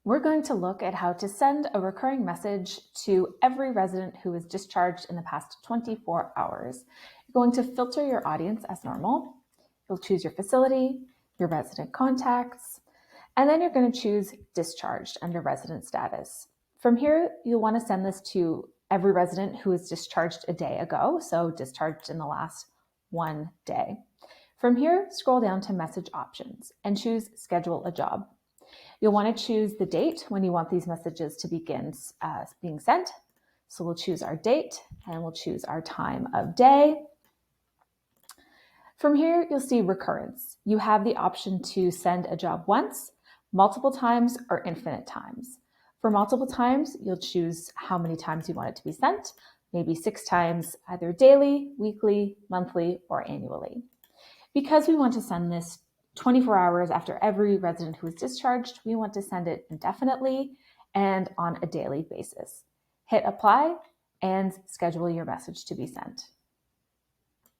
We're going to look at how to send a recurring message to every resident who was discharged in the past 24 hours. You're going to filter your audience as normal. You'll choose your facility, your resident contacts, and then you're going to choose discharged under resident status. From here, you'll want to send this to every resident who was discharged a day ago, so discharged in the last 1 day. From here, scroll down to message options and choose schedule a job. You'll want to choose the date when you want these messages to begin being sent. So we'll choose our date and we'll choose our time of day. From here, you'll see recurrence. You have the option to send a job once, multiple times, or infinite times. For multiple times, you'll choose how many times you want it to be sent, maybe 6 times, either daily, weekly, monthly, or annually. Because we want to send this 24 hours after every resident who is discharged, we want to send it indefinitely and on a daily basis. Hit apply and schedule your message to be sent.